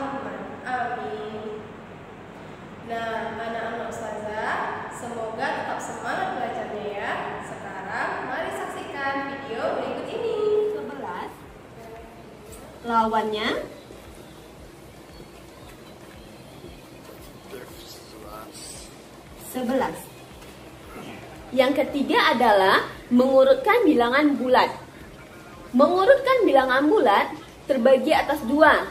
Rahman. Amin. Nah, anak-anak ustazah, semoga tetap semangat belajarnya ya. Sekarang mari saksikan video berikut ini. 11 lawannya 11. Yang ketiga adalah mengurutkan bilangan bulat. Mengurutkan bilangan bulat terbagi atas dua.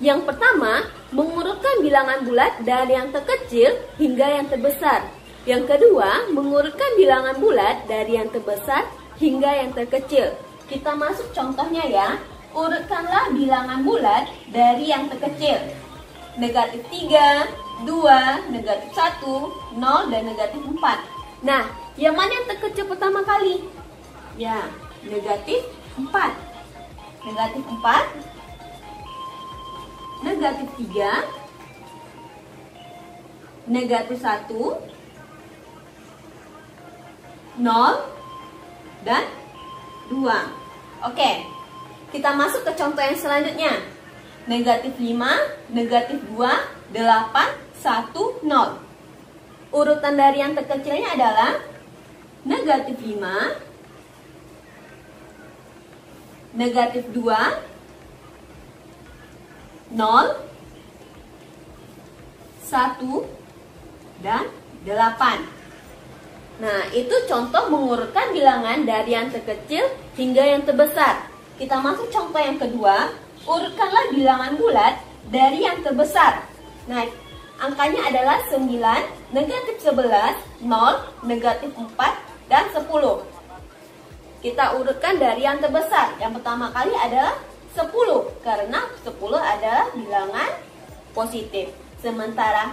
Yang pertama, mengurutkan bilangan bulat dari yang terkecil hingga yang terbesar. Yang kedua, mengurutkan bilangan bulat dari yang terbesar hingga yang terkecil. Kita masuk contohnya ya. Urutkanlah bilangan bulat dari yang terkecil. Negatif 3, 2, negatif 1, 0, dan negatif 4. Nah, yang mana yang terkecil pertama kali? Ya, negatif 4. Negatif 4, negatif 3, negatif 1, 0, dan 2. Oke, kita masuk ke contoh yang selanjutnya. Negatif 5, negatif 2, 8, 1, 0. Urutan dari yang terkecilnya adalah negatif 5, negatif 2, 0, 1, dan 8. Nah, itu contoh mengurutkan bilangan dari yang terkecil hingga yang terbesar. Kita masuk contoh yang kedua. Urutkanlah bilangan bulat dari yang terbesar. Nah, angkanya adalah 9, negatif 11, 0, negatif 4, dan 10. Kita urutkan dari yang terbesar. Yang pertama kali adalah 10, karena 10 adalah bilangan positif. Sementara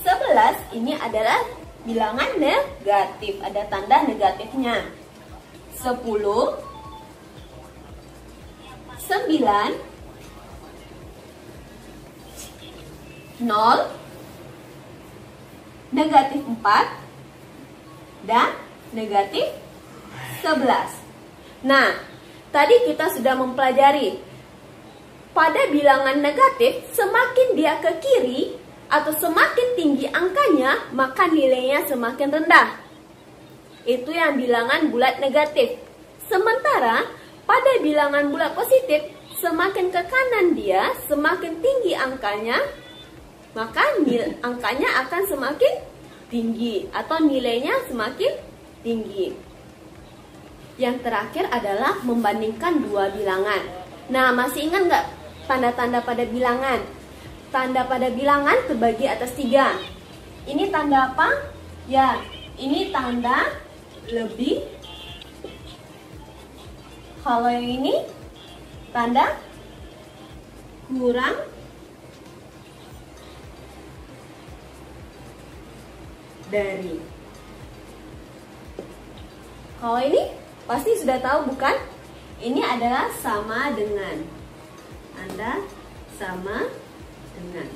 11 ini adalah bilangan negatif, ada tanda negatifnya. 10, 9, 0, negatif 4, dan negatif 11. Nah, tadi kita sudah mempelajari pada bilangan negatif, semakin dia ke kiri atau semakin tinggi angkanya, maka nilainya semakin rendah. Itu yang bilangan bulat negatif. Sementara pada bilangan bulat positif, semakin ke kanan dia, semakin tinggi angkanya, maka angkanya akan semakin tinggi atau nilainya semakin tinggi. Yang terakhir adalah membandingkan dua bilangan. Nah, masih ingat nggak tanda-tanda pada bilangan? Tanda pada bilangan terbagi atas 3. Ini tanda apa? Ya, ini tanda lebih. Kalau yang ini tanda kurang dari. Kalau ini pasti sudah tahu bukan? Ini adalah sama dengan. Tanda sama dengan.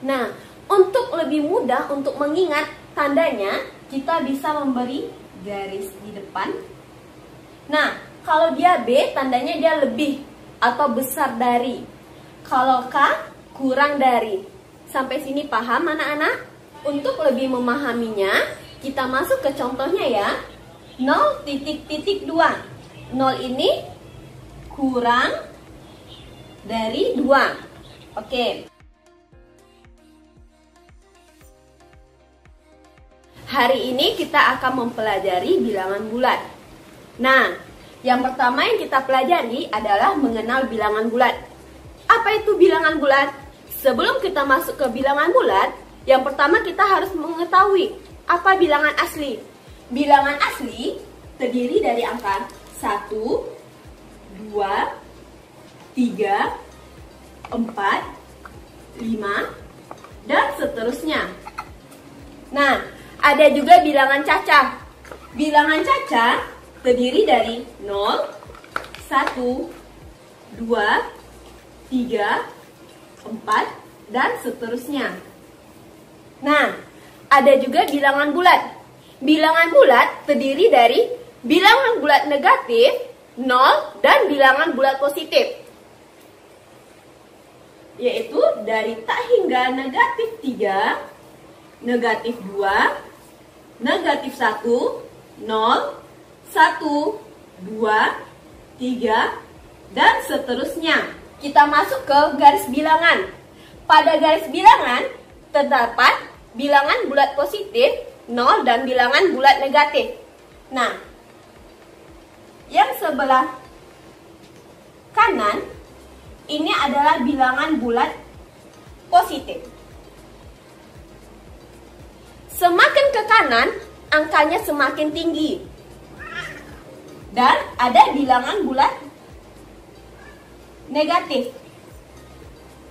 Nah, untuk lebih mudah untuk mengingat tandanya, kita bisa memberi garis di depan. Nah, kalau dia B, tandanya dia lebih atau besar dari. Kalau K, kurang dari. Sampai sini paham anak-anak? Untuk lebih memahaminya, kita masuk ke contohnya ya. 0,2. 0 ini kurang dari 2. Oke. Hari ini kita akan mempelajari bilangan bulat. Nah, yang pertama yang kita pelajari adalah mengenal bilangan bulat. Apa itu bilangan bulat? Sebelum kita masuk ke bilangan bulat, yang pertama kita harus mengetahui apa bilangan asli. Bilangan asli terdiri dari angka 1, 2, 3, 4, 5, dan seterusnya. Nah, ada juga bilangan cacah. Bilangan cacah terdiri dari 0, 1, 2, 3, 4, dan seterusnya. Nah, ada juga bilangan bulat. Bilangan bulat terdiri dari bilangan bulat negatif 0, dan bilangan bulat positif. Yaitu dari tak hingga negatif 3, negatif 2, negatif 1, 0, 1, 2, 3, dan seterusnya. Kita masuk ke garis bilangan. Pada garis bilangan terdapat bilangan bulat positif, 0, dan bilangan bulat negatif. Nah, yang sebelah kanan ini adalah bilangan bulat positif. Semakin ke kanan, angkanya semakin tinggi. Dan ada bilangan bulat negatif.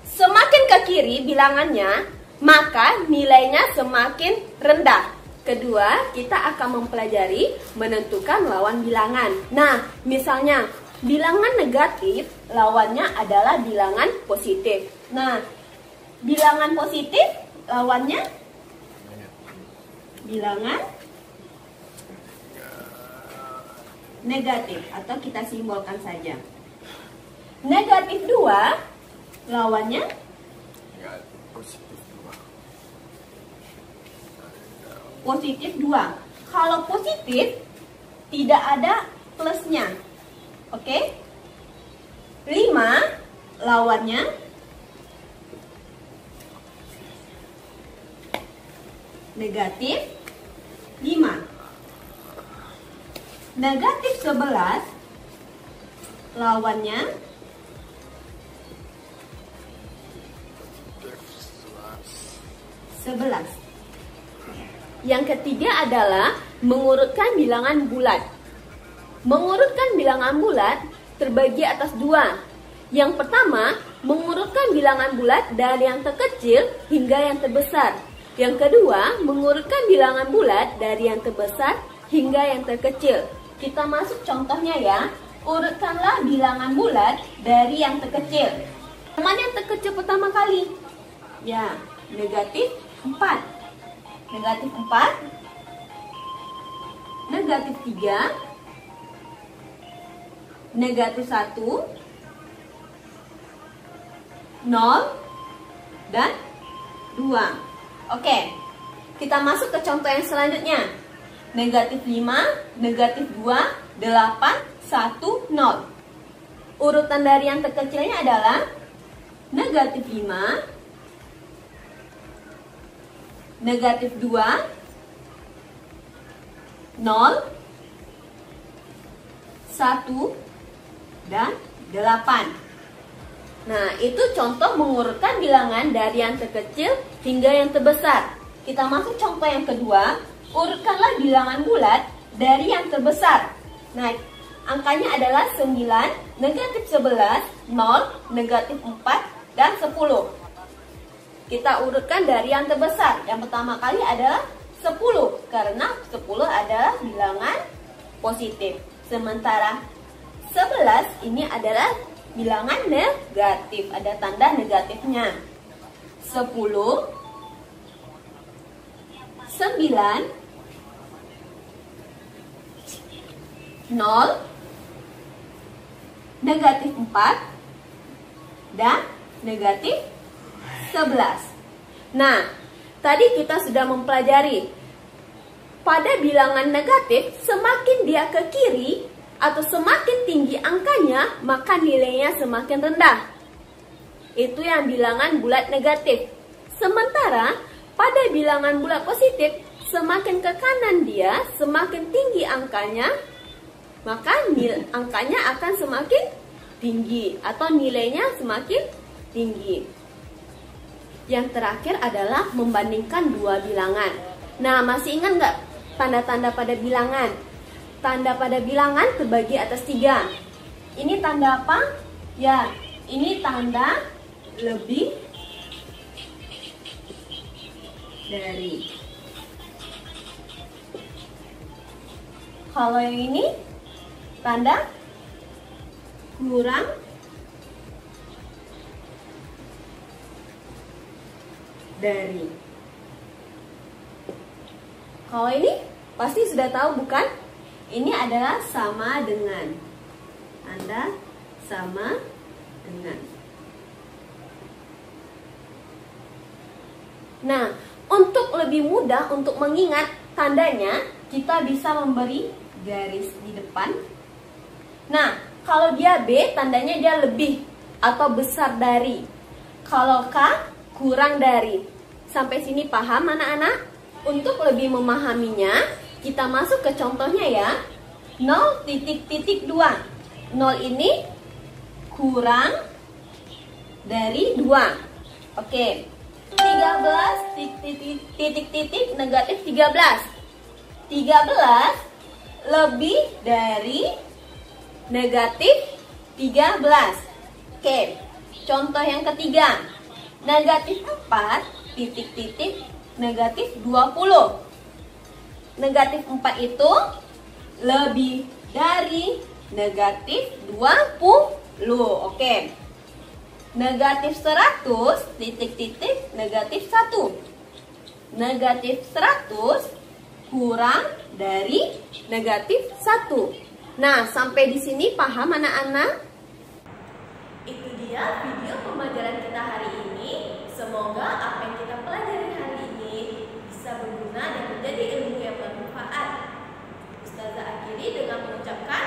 Semakin ke kiri bilangannya, maka nilainya semakin rendah. Kedua, kita akan mempelajari menentukan lawan bilangan. Nah, misalnya bilangan negatif lawannya adalah bilangan positif. Nah, bilangan positif lawannya bilangan negatif, atau kita simbolkan saja. Negatif 2 lawannya positif 2. Kalau positif tidak ada plusnya. Oke? 5 lawannya negatif 5. Negatif 11 lawannya -11. Yang ketiga adalah mengurutkan bilangan bulat. Mengurutkan bilangan bulat terbagi atas 2. Yang pertama, mengurutkan bilangan bulat dari yang terkecil hingga yang terbesar. Yang kedua, mengurutkan bilangan bulat dari yang terbesar hingga yang terkecil. Kita masuk contohnya ya. Urutkanlah bilangan bulat dari yang terkecil. Mana yang terkecil pertama kali? Ya, negatif 4. Negatif 4, negatif 3, negatif 1, 0, dan 2. Oke, kita masuk ke contoh yang selanjutnya. Negatif 5, negatif 2, 8, 1, 0. Urutan dari yang terkecilnya adalah negatif 5, negatif 2, 0, 1, dan 8. Nah, itu contoh mengurutkan bilangan dari yang terkecil hingga yang terbesar. Kita masuk contoh yang kedua. Urutkanlah bilangan bulat dari yang terbesar. Nah, angkanya adalah 9, negatif 11, 0, negatif 4, dan 10. Kita urutkan dari yang terbesar. Yang pertama kali adalah 10, karena 10 adalah bilangan positif. Sementara 11 ini adalah bilangan negatif, ada tanda negatifnya. 10, 9, 0, negatif 4, dan negatif 11. Nah, tadi kita sudah mempelajari pada bilangan negatif, semakin dia ke kiri atau semakin tinggi angkanya, maka nilainya semakin rendah. Itu yang bilangan bulat negatif. Sementara pada bilangan bulat positif, semakin ke kanan dia, semakin tinggi angkanya, maka angkanya akan semakin tinggi atau nilainya semakin tinggi. Yang terakhir adalah membandingkan dua bilangan. Nah, masih ingat nggak tanda-tanda pada bilangan? Tanda pada bilangan terbagi atas 3. Ini tanda apa? Ya, ini tanda lebih dari. Kalau yang ini tanda kurang dari. Kalau ini pasti sudah tahu bukan? Ini adalah sama dengan. tanda sama dengan. Nah, untuk lebih mudah untuk mengingat tandanya, kita bisa memberi garis di depan. Nah, kalau dia B, tandanya dia lebih atau besar dari. Kalau K, kurang dari. Sampai sini paham anak-anak? Untuk lebih memahaminya, kita masuk ke contohnya ya. 0,2. 0 ini kurang dari 2. Oke. 13 titik negatif 13. 13 lebih dari negatif 13. Oke. Contoh yang ketiga. Negatif 4 titik negatif 20. Negatif 4 itu lebih dari negatif 20. Oke. Negatif 100 titik negatif 1. Negatif 100 kurang dari negatif 1. Nah, sampai di sini paham anak-anak? Itu dia video pembelajaran kita hari ini. Semoga apa yang kita pelajari hari ini bisa berguna dan menjadi ilmu yang bermanfaat. Ustazah akhiri dengan mengucapkan